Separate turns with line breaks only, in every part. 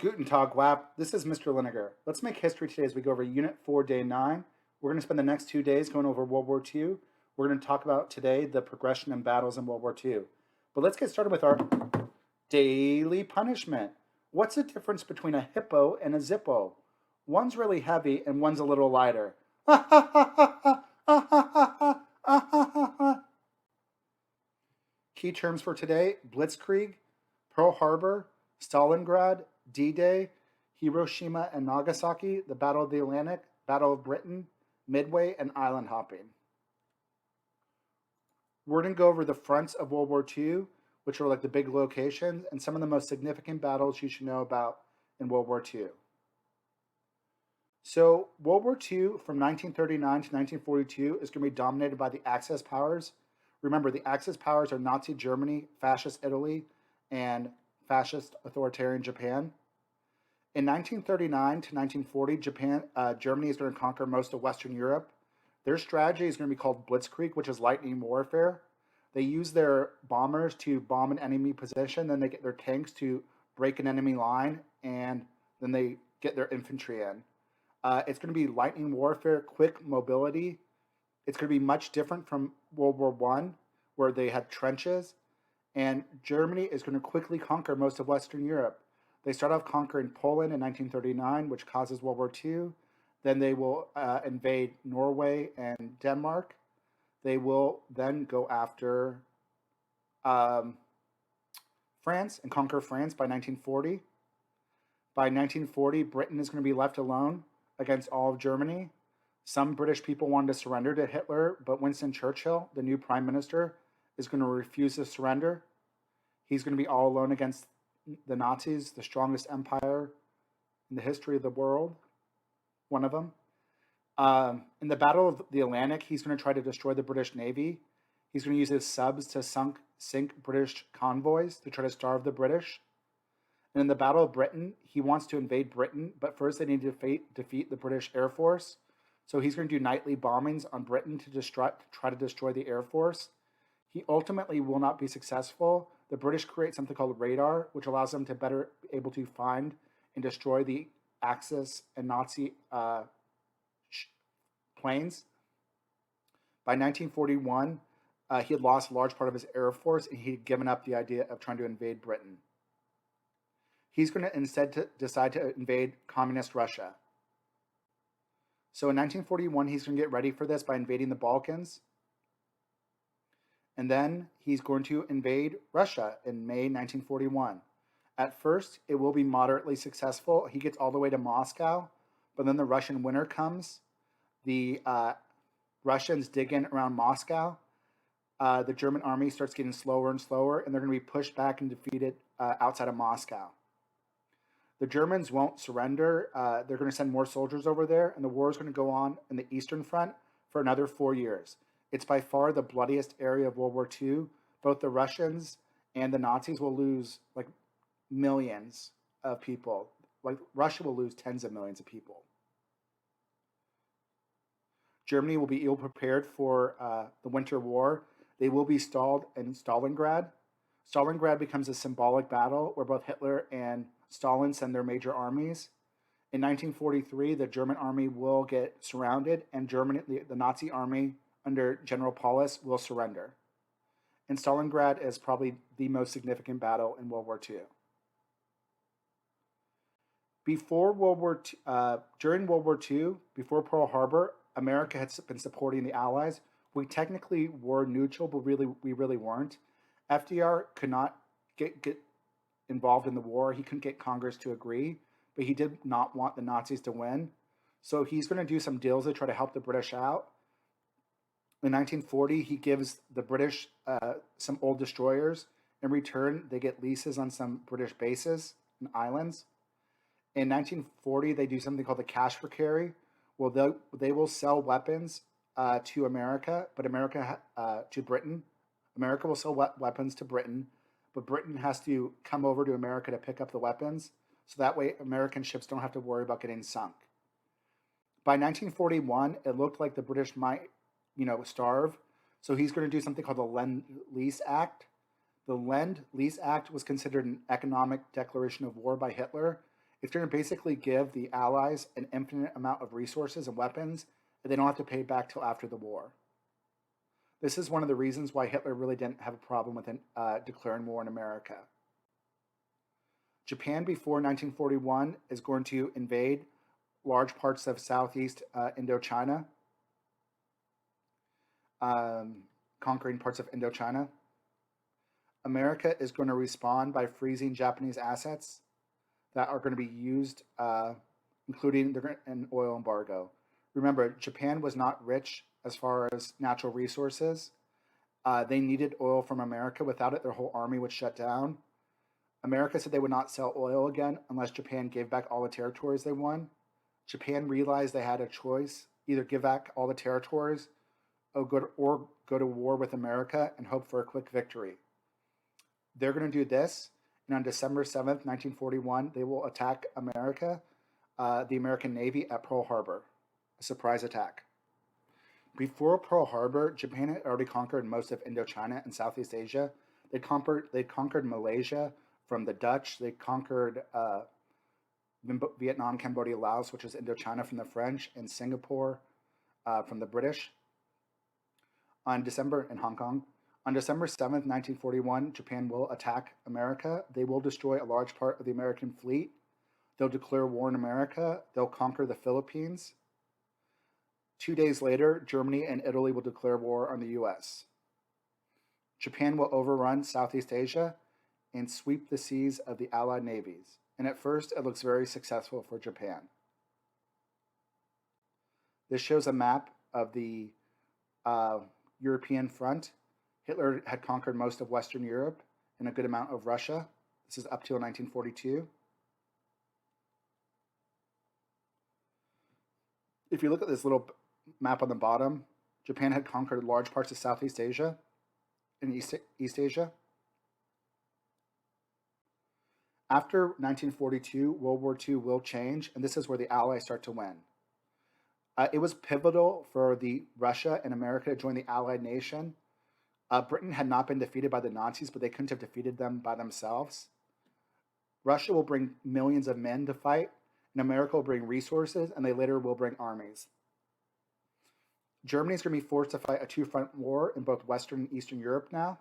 Guten Tag, WAP. This is Mr. Linegar. Let's make history today as we go over Unit 4, Day 9. We're going to spend the next 2 days going over World War II. We're going to talk about today the progression and battles in World War II. But let's get started with our daily punishment. What's the difference between a hippo and a zippo? One's really heavy and one's a little lighter. Key terms for today: Blitzkrieg, Pearl Harbor, Stalingrad, D-Day, Hiroshima and Nagasaki, the Battle of the Atlantic, Battle of Britain, Midway, and island hopping. We're going to go over the fronts of World War II, which are like the big locations, and some of the most significant battles you should know about in World War II. So World War II from 1939 to 1942 is going to be dominated by the Axis powers. Remember, the Axis powers are Nazi Germany, Fascist Italy, and Fascist authoritarian Japan. In 1939 to 1940, Germany is going to conquer most of Western Europe. Their strategy is going to be called Blitzkrieg, which is lightning warfare. They use their bombers to bomb an enemy position, then they get their tanks to break an enemy line, and then they get their infantry in. It's going to be lightning warfare, quick mobility. It's going to be much different from World War I, where they had trenches. And Germany is going to quickly conquer most of Western Europe. They start off conquering Poland in 1939, which causes World War II. Then they will invade Norway and Denmark. They will then go after France and conquer France by 1940. By 1940, Britain is going to be left alone against all of Germany. Some British people wanted to surrender to Hitler, but Winston Churchill, the new prime minister, is going to refuse to surrender. He's going to be all alone against the Nazis, the strongest empire in the history of the world, one of them. In the Battle of the Atlantic, he's going to try to destroy the British Navy. He's going to use his subs to sink British convoys to try to starve the British. And in the Battle of Britain, he wants to invade Britain, but first they need to defeat the British Air Force. So he's going to do nightly bombings on Britain to try to destroy the Air Force. He ultimately will not be successful. The British create something called radar, which allows them to better able to find and destroy the Axis and Nazi planes. By 1941, he had lost a large part of his Air Force, and he had given up the idea of trying to invade Britain. He's going to instead decide to invade communist Russia. So in 1941, he's going to get ready for this by invading the Balkans. And then he's going to invade Russia in May 1941. At first, it will be moderately successful. He gets all the way to Moscow, but then the Russian winter comes. The Russians dig in around Moscow. The German army starts getting slower and slower, and they're going to be pushed back and defeated outside of Moscow. The Germans won't surrender. They're going to send more soldiers over there, and the war is going to go on in the Eastern Front for another 4 years. It's by far the bloodiest area of World War II. Both the Russians and the Nazis will lose like millions of people. Like Russia will lose tens of millions of people. Germany will be ill-prepared for the Winter War. They will be stalled in Stalingrad. Stalingrad becomes a symbolic battle where both Hitler and Stalin send their major armies. In 1943, the German army will get surrounded, and the Nazi army under General Paulus will surrender. And Stalingrad is probably the most significant battle in World War II. During World War II, before Pearl Harbor, America had been supporting the Allies. We technically were neutral, but we really weren't. FDR could not get involved in the war. He couldn't get Congress to agree, but he did not want the Nazis to win. So he's going to do some deals to try to help the British out. In 1940, he gives the British some old destroyers. In return, they get leases on some British bases and islands. In 1940, they do something called the cash for carry. Well, they will sell weapons to America, but to Britain. America will sell weapons to Britain, but Britain has to come over to America to pick up the weapons, so that way American ships don't have to worry about getting sunk. By 1941, it looked like the British might starve. So he's going to do something called the Lend-Lease Act. The Lend-Lease Act was considered an economic declaration of war by Hitler. It's going to basically give the Allies an infinite amount of resources and weapons that they don't have to pay back till after the war. This is one of the reasons why Hitler really didn't have a problem with declaring war in America. Japan before 1941 is going to invade large parts of Southeast Indochina, conquering parts of Indochina. America is going to respond by freezing Japanese assets that are going to be used, including an oil embargo. Remember, Japan was not rich as far as natural resources. They needed oil from America. Without it, their whole army would shut down. America said they would not sell oil again unless Japan gave back all the territories they won. Japan realized they had a choice: either give back all the territories or go to war with America and hope for a quick victory. They're going to do this, and on December 7th, 1941, they will attack America, the American Navy at Pearl Harbor, a surprise attack. Before Pearl Harbor, Japan had already conquered most of Indochina and Southeast Asia. They conquered Malaysia from the Dutch. They conquered Vietnam, Cambodia, Laos, which is Indochina, from the French, and Singapore from the British. And Hong Kong. On December 7th, 1941, Japan will attack America. They will destroy a large part of the American fleet. They'll declare war on America. They'll conquer the Philippines. 2 days later, Germany and Italy will declare war on the US. Japan will overrun Southeast Asia and sweep the seas of the Allied navies. And at first, it looks very successful for Japan. This shows a map of the European front. Hitler had conquered most of Western Europe and a good amount of Russia. This is up till 1942. If you look at this little map on the bottom, Japan had conquered large parts of Southeast Asia and East Asia. After 1942, World War II will change, and this is where the Allies start to win. It was pivotal for Russia and America to join the Allied nation. Britain had not been defeated by the Nazis, but they couldn't have defeated them by themselves. Russia will bring millions of men to fight, and America will bring resources, and they later will bring armies. Germany is going to be forced to fight a two-front war in both Western and Eastern Europe now.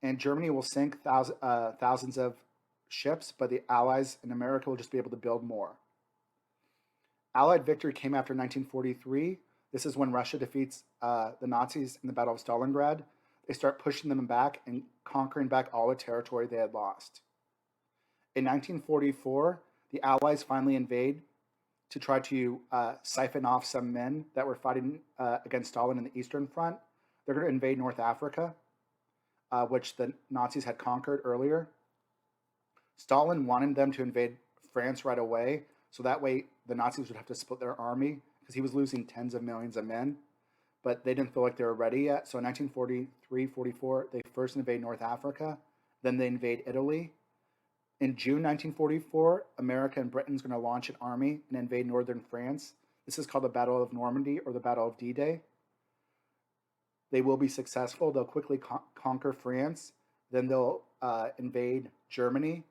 And Germany will sink thousands of ships, but the Allies and America will just be able to build more. Allied victory came after 1943. This is when Russia defeats the Nazis in the Battle of Stalingrad. They start pushing them back and conquering back all the territory they had lost. In 1944, the Allies finally invade to try to siphon off some men that were fighting against Stalin in the Eastern Front. They're going to invade North Africa, which the Nazis had conquered earlier. Stalin wanted them to invade France right away, so that way the Nazis would have to split their army, because he was losing tens of millions of men. But they didn't feel like they were ready yet. So in 1943-44, they first invade North Africa. Then they invade Italy. In June 1944, America and Britain is going to launch an army and invade northern France. This is called the Battle of Normandy, or the Battle of D-Day. They will be successful. They'll quickly conquer France. Then they'll invade Germany.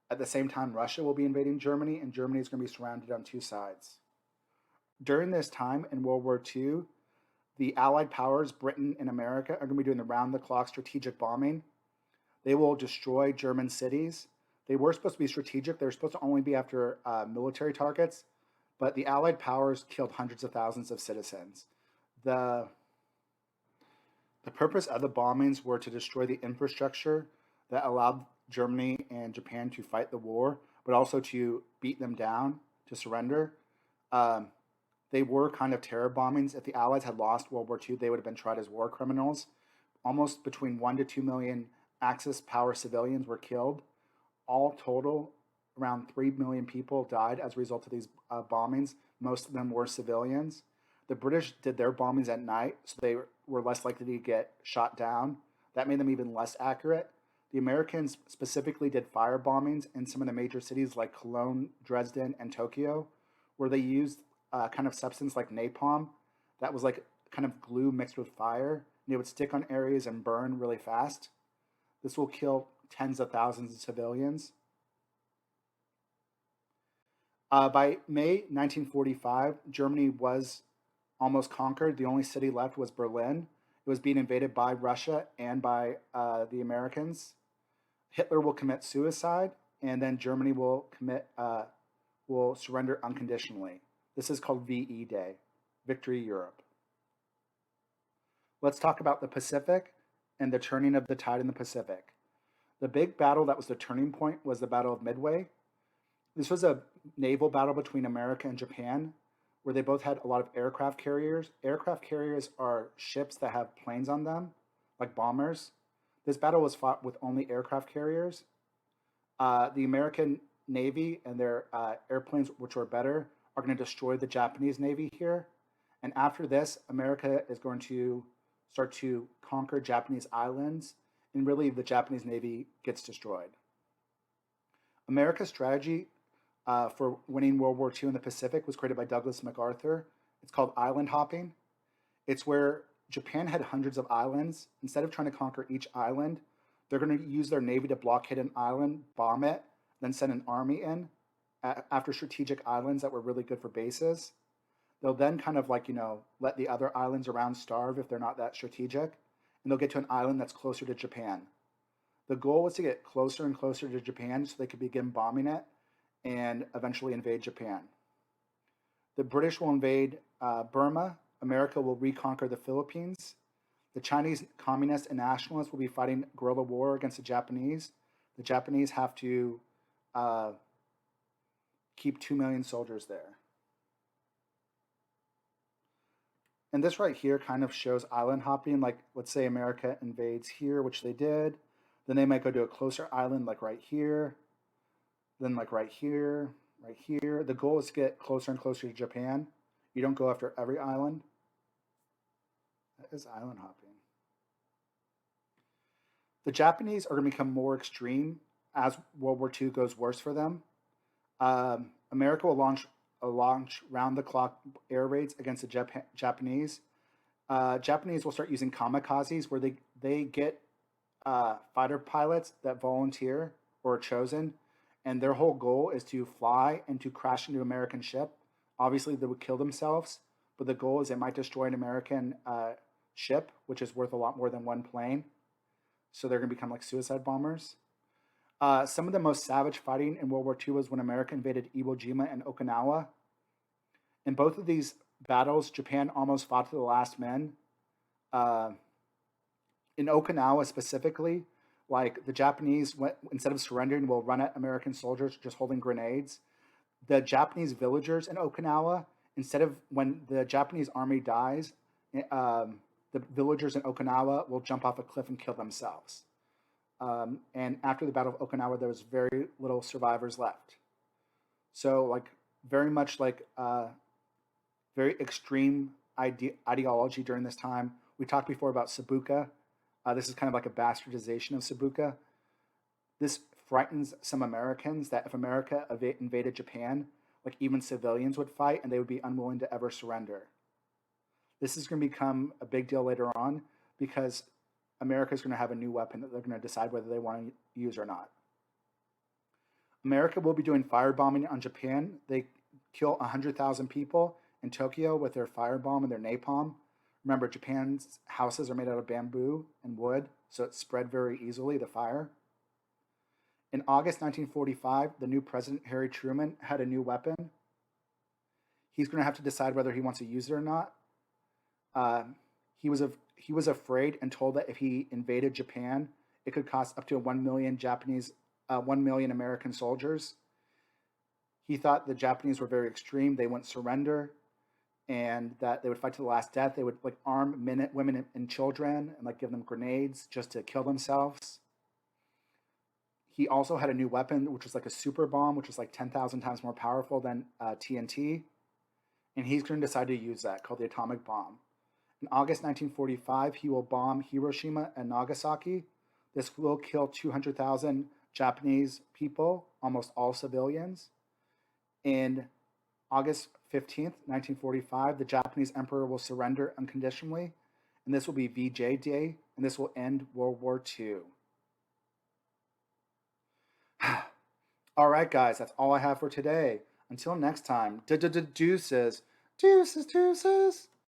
At the same time, Russia will be invading Germany, and Germany is going to be surrounded on two sides. During this time in World War II, the Allied powers, Britain and America, are going to be doing the round-the-clock strategic bombing. They will destroy German cities. They were supposed to be strategic. They were supposed to only be after military targets, but the Allied powers killed hundreds of thousands of citizens. The purpose of the bombings were to destroy the infrastructure that allowed Germany and Japan to fight the war, but also to beat them down, to surrender. They were kind of terror bombings. If the Allies had lost World War II, they would have been tried as war criminals. Almost between 1 to 2 million Axis power civilians were killed. All total, around 3 million people died as a result of these bombings. Most of them were civilians. The British did their bombings at night, so they were less likely to get shot down. That made them even less accurate. The Americans specifically did fire bombings in some of the major cities like Cologne, Dresden, and Tokyo, where they used kind of substance like napalm that was like kind of glue mixed with fire, and it would stick on areas and burn really fast. This will kill tens of thousands of civilians. By May 1945, Germany was almost conquered. The only city left was Berlin. It was being invaded by Russia and by the Americans. Hitler will commit suicide, and then Germany will surrender unconditionally. This is called VE Day, Victory Europe. Let's talk about the Pacific and the turning of the tide in the Pacific. The big battle that was the turning point was the Battle of Midway. This was a naval battle between America and Japan, where they both had a lot of aircraft carriers. Aircraft carriers are ships that have planes on them, like bombers. This battle was fought with only aircraft carriers. The American Navy and their airplanes, which were better, are going to destroy the Japanese Navy here. And after this, America is going to start to conquer Japanese islands, and really the Japanese Navy gets destroyed. America's strategy for winning World War II in the Pacific was created by Douglas MacArthur. It's called island hopping. It's where Japan had hundreds of islands. Instead of trying to conquer each island, they're going to use their navy to blockade an island, bomb it, then send an army in after strategic islands that were really good for bases. They'll then kind of let the other islands around starve if they're not that strategic, and they'll get to an island that's closer to Japan. The goal was to get closer and closer to Japan so they could begin bombing it and eventually invade Japan. The British will invade Burma. America will reconquer the Philippines. The Chinese communists and nationalists will be fighting guerrilla war against the Japanese. The Japanese have to keep 2 million soldiers there. And this right here kind of shows island hopping. Like, let's say America invades here, which they did. Then they might go to a closer island, like right here. Then like right here, right here. The goal is to get closer and closer to Japan. You don't go after every island. That is island hopping. The Japanese are going to become more extreme as World War II goes worse for them. America will launch round-the-clock air raids against the Japanese. Japanese will start using kamikazes, where they get fighter pilots that volunteer or are chosen, and their whole goal is to fly and to crash into an American ship. Obviously, they would kill themselves, but the goal is it might destroy an American ship, which is worth a lot more than one plane. So they're going to become like suicide bombers. Some of the most savage fighting in World War II was when America invaded Iwo Jima and Okinawa. In both of these battles, Japan almost fought to the last man. In Okinawa specifically, like the Japanese, instead of surrendering, will run at American soldiers just holding grenades. The Japanese villagers in Okinawa, instead of when the Japanese army dies, the villagers in Okinawa will jump off a cliff and kill themselves. And after the Battle of Okinawa, there was very little survivors left. So, like, very much like very extreme ideology during this time. We talked before about Sabuka. This is kind of like a bastardization of Sabuka. This frightens some Americans that if America invaded Japan, like even civilians would fight and they would be unwilling to ever surrender. This is going to become a big deal later on because America is going to have a new weapon that they're going to decide whether they want to use or not. America will be doing firebombing on Japan. They kill 100,000 people in Tokyo with their firebomb and their napalm. Remember, Japan's houses are made out of bamboo and wood, so it spread very easily, the fire. In August 1945, the new president, Harry Truman, had a new weapon. He's going to have to decide whether he wants to use it or not. He was afraid and told that if he invaded Japan, it could cost up to 1 million American soldiers. He thought the Japanese were very extreme. They wouldn't surrender, and that they would fight to the last death. They would like arm women and children and like give them grenades just to kill themselves. He also had a new weapon, which was like a super bomb, which was like 10,000 times more powerful than TNT. And he's going to decide to use that, called the atomic bomb. In August 1945, he will bomb Hiroshima and Nagasaki. This will kill 200,000 Japanese people, almost all civilians. In August 15th, 1945, the Japanese emperor will surrender unconditionally, and this will be VJ Day, and this will end World War II. All right, guys, that's all I have for today. Until next time, deuces, deuces, deuces.